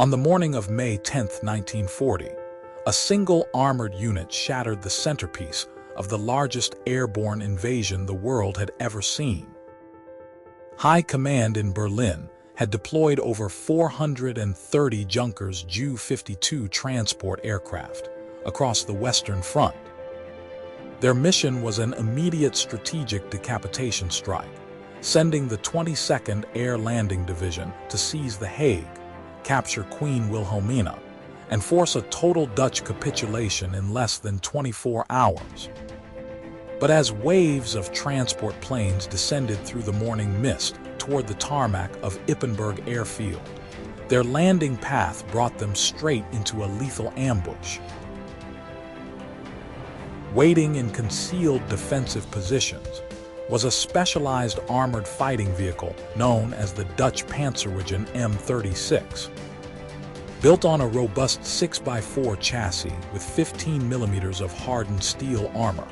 On the morning of May 10, 1940, a single armored unit shattered the centerpiece of the largest airborne invasion the world had ever seen. High Command in Berlin had deployed over 430 Junkers Ju-52 transport aircraft across the Western Front. Their mission was an immediate strategic decapitation strike, sending the 22nd Air Landing Division to seize the Hague, capture Queen Wilhelmina, and force a total Dutch capitulation in less than 24 hours. But as waves of transport planes descended through the morning mist toward the tarmac of Ypenburg airfield, their landing path brought them straight into a lethal ambush. Waiting in concealed defensive positions was a specialized armored fighting vehicle known as the Dutch Pantserwagen M36. Built on a robust 6x4 chassis with 15 millimeters of hardened steel armor,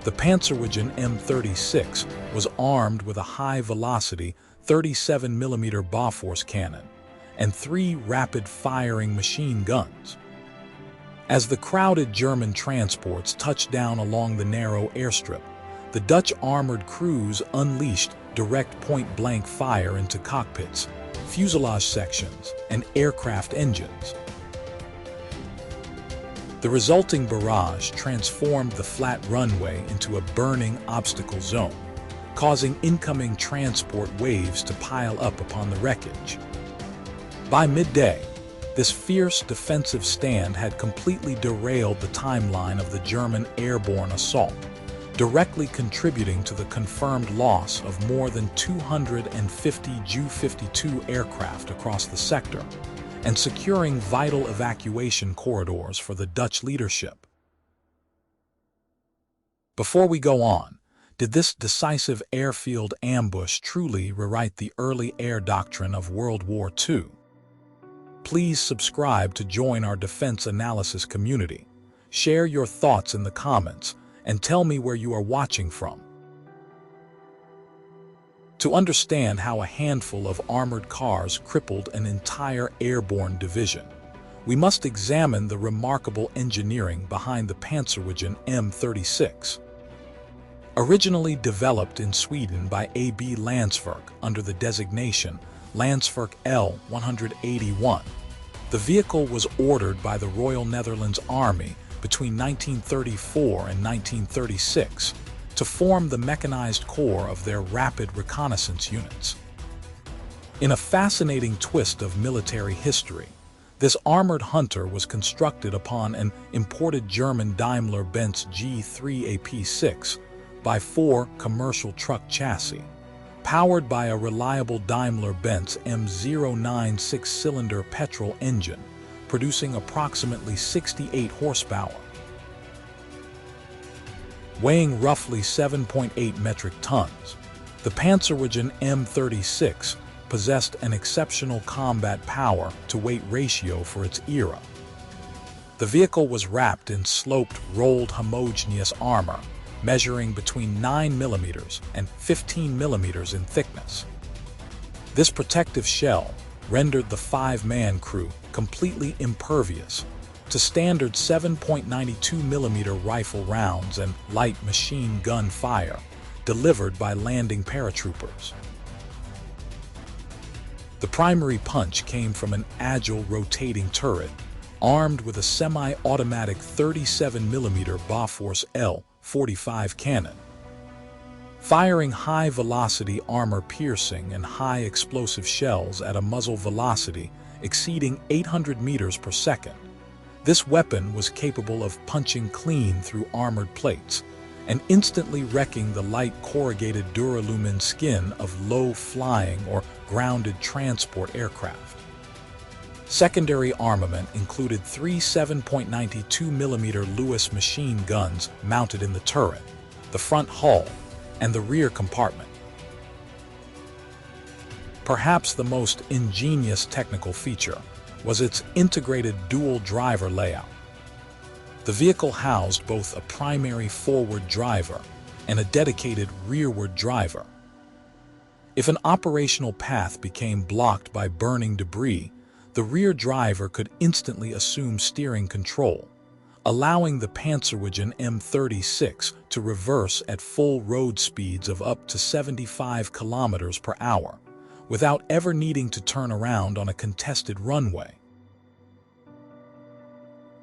the Pantserwagen M36 was armed with a high-velocity 37 millimeter Bofors cannon and 3 rapid-firing machine guns. As the crowded German transports touched down along the narrow airstrip, the Dutch armored crews unleashed direct point-blank fire into cockpits, fuselage sections, and aircraft engines. The resulting barrage transformed the flat runway into a burning obstacle zone, causing incoming transport waves to pile up upon the wreckage. By midday, this fierce defensive stand had completely derailed the timeline of the German airborne assault, directly contributing to the confirmed loss of more than 250 Ju-52 aircraft across the sector, and securing vital evacuation corridors for the Dutch leadership. Before we go on, did this decisive airfield ambush truly rewrite the early air doctrine of World War II? Please subscribe to join our defense analysis community. Share your thoughts in the comments and tell me where you are watching from. To understand how a handful of armored cars crippled an entire airborne division, we must examine the remarkable engineering behind the Pantserwagen M36. Originally developed in Sweden by AB Landsverk under the designation Landsverk L181, the vehicle was ordered by the Royal Netherlands Army between 1934 and 1936 to form the mechanized corps of their rapid reconnaissance units. In a fascinating twist of military history, this armored hunter was constructed upon an imported German Daimler-Benz G3 AP6 by 4 commercial truck chassis, powered by a reliable Daimler-Benz M09 6-cylinder petrol engine, producing approximately 68 horsepower. Weighing roughly 7.8 metric tons, the Pantserwagen M36 possessed an exceptional combat power-to-weight ratio for its era. The vehicle was wrapped in sloped, rolled homogeneous armor, measuring between 9 millimeters and 15 millimeters in thickness. This protective shell rendered the 5-man crew completely impervious to standard 7.92 millimeter rifle rounds and light machine gun fire delivered by landing paratroopers. The primary punch came from an agile rotating turret armed with a semi-automatic 37 millimeter Bofors L45 cannon. Firing high-velocity armor-piercing and high-explosive shells at a muzzle velocity exceeding 800 meters per second, this weapon was capable of punching clean through armored plates and instantly wrecking the light corrugated duralumin skin of low-flying or grounded transport aircraft. Secondary armament included 3 7.92 millimeter Lewis machine guns mounted in the turret, the front hull, and the rear compartment. Perhaps the most ingenious technical feature was its integrated dual-driver layout. The vehicle housed both a primary forward driver and a dedicated rearward driver. If an operational path became blocked by burning debris, the rear driver could instantly assume steering control, allowing the Pantserwagen M36 to reverse at full road speeds of up to 75 kilometers per hour, without ever needing to turn around on a contested runway.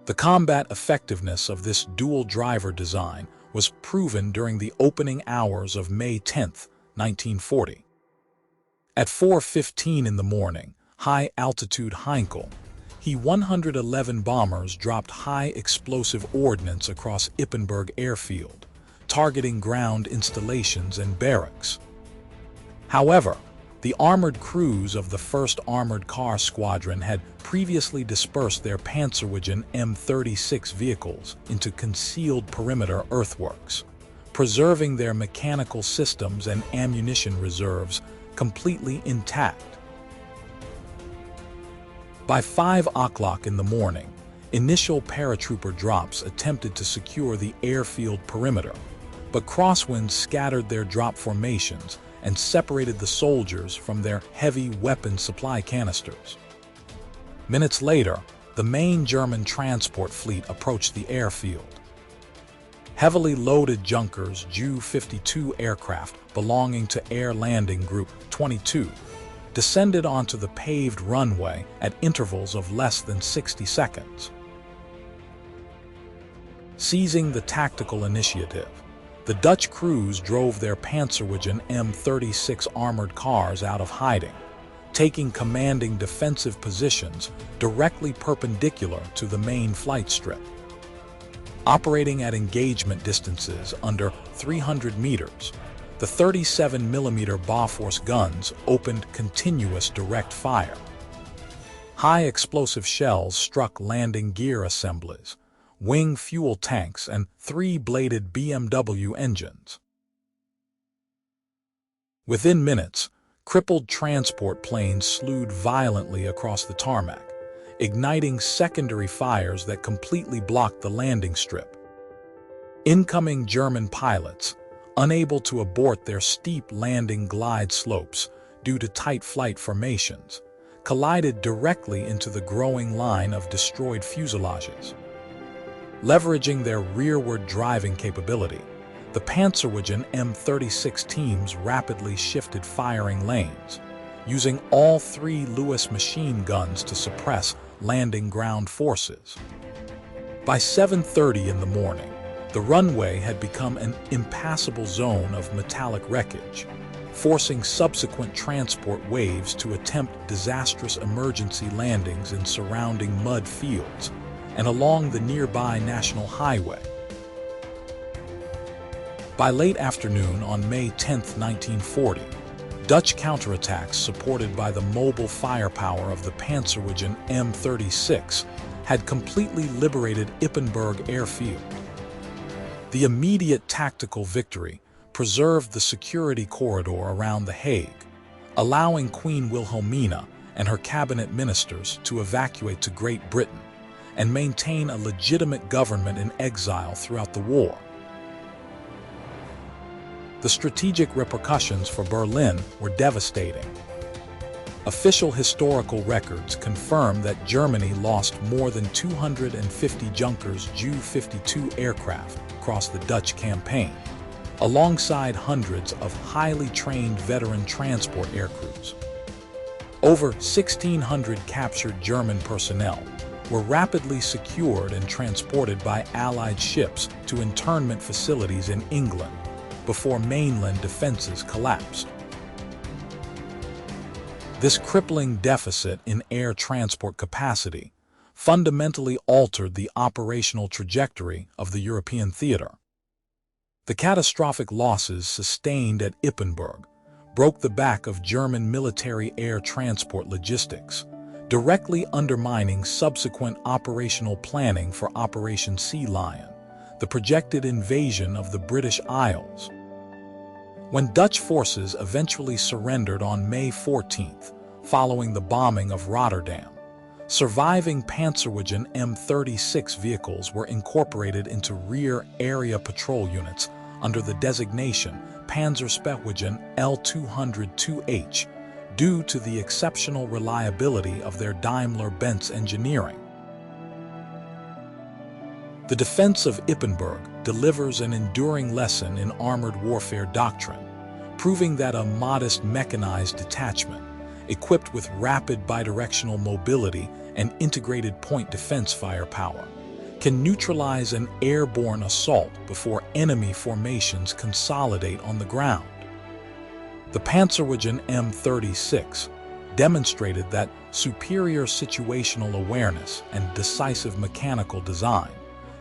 The combat effectiveness of this dual-driver design was proven during the opening hours of May 10, 1940. At 4:15 in the morning, high-altitude Heinkel, He-111 bombers dropped high-explosive ordnance across Ypenburg airfield, targeting ground installations and barracks. However, the armored crews of the 1st Armored Car Squadron had previously dispersed their Pantserwagen M36 vehicles into concealed perimeter earthworks, preserving their mechanical systems and ammunition reserves completely intact. By 5 o'clock in the morning, initial paratrooper drops attempted to secure the airfield perimeter, but crosswinds scattered their drop formations and separated the soldiers from their heavy weapon supply canisters. Minutes later, the main German transport fleet approached the airfield. Heavily loaded Junkers Ju-52 aircraft belonging to Air Landing Group 22 descended onto the paved runway at intervals of less than 60 seconds. Seizing the tactical initiative, the Dutch crews drove their Pantserwagen M36 armored cars out of hiding, taking commanding defensive positions directly perpendicular to the main flight strip. Operating at engagement distances under 300 meters, the 37mm Bofors guns opened continuous direct fire. High-explosive shells struck landing gear assemblies, wing fuel tanks, and 3-bladed BMW engines. Within minutes, crippled transport planes slewed violently across the tarmac, igniting secondary fires that completely blocked the landing strip. Incoming German pilots, unable to abort their steep landing glide slopes due to tight flight formations, collided directly into the growing line of destroyed fuselages. Leveraging their rearward driving capability, the Pantserwagen M36 teams rapidly shifted firing lanes, using all 3 Lewis machine guns to suppress landing ground forces. By 7:30 in the morning, the runway had become an impassable zone of metallic wreckage, forcing subsequent transport waves to attempt disastrous emergency landings in surrounding mud fields and along the nearby National Highway. By late afternoon on May 10, 1940, Dutch counterattacks supported by the mobile firepower of the Pantserwagen M36 had completely liberated Ypenburg airfield. The immediate tactical victory preserved the security corridor around the Hague, allowing Queen Wilhelmina and her cabinet ministers to evacuate to Great Britain and maintain a legitimate government in exile throughout the war. The strategic repercussions for Berlin were devastating. Official historical records confirm that Germany lost more than 250 Junkers Ju-52 aircraft across the Dutch campaign, alongside hundreds of highly trained veteran transport aircrews. Over 1,600 captured German personnel were rapidly secured and transported by Allied ships to internment facilities in England before mainland defenses collapsed. This crippling deficit in air transport capacity fundamentally altered the operational trajectory of the European theater. The catastrophic losses sustained at Ypenburg broke the back of German military air transport logistics, directly undermining subsequent operational planning for Operation Sea Lion, the projected invasion of the British Isles. When Dutch forces eventually surrendered on May 14th, following the bombing of Rotterdam, surviving Pantserwagen M36 vehicles were incorporated into rear area patrol units under the designation Panzerwagen L182H, due to the exceptional reliability of their Daimler-Benz engineering. The defense of Ypenburg delivers an enduring lesson in armored warfare doctrine, proving that a modest mechanized detachment, equipped with rapid bidirectional mobility and integrated point defense firepower, can neutralize an airborne assault before enemy formations consolidate on the ground. The Pantserwagen M36 demonstrated that superior situational awareness and decisive mechanical design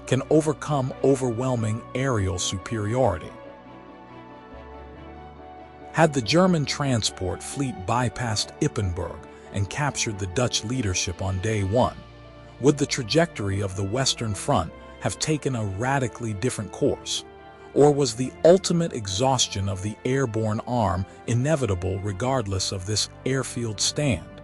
can overcome overwhelming aerial superiority. Had the German transport fleet bypassed Ypenburg and captured the Dutch leadership on day one, would the trajectory of the Western Front have taken a radically different course? Or was the ultimate exhaustion of the airborne arm inevitable regardless of this airfield stand?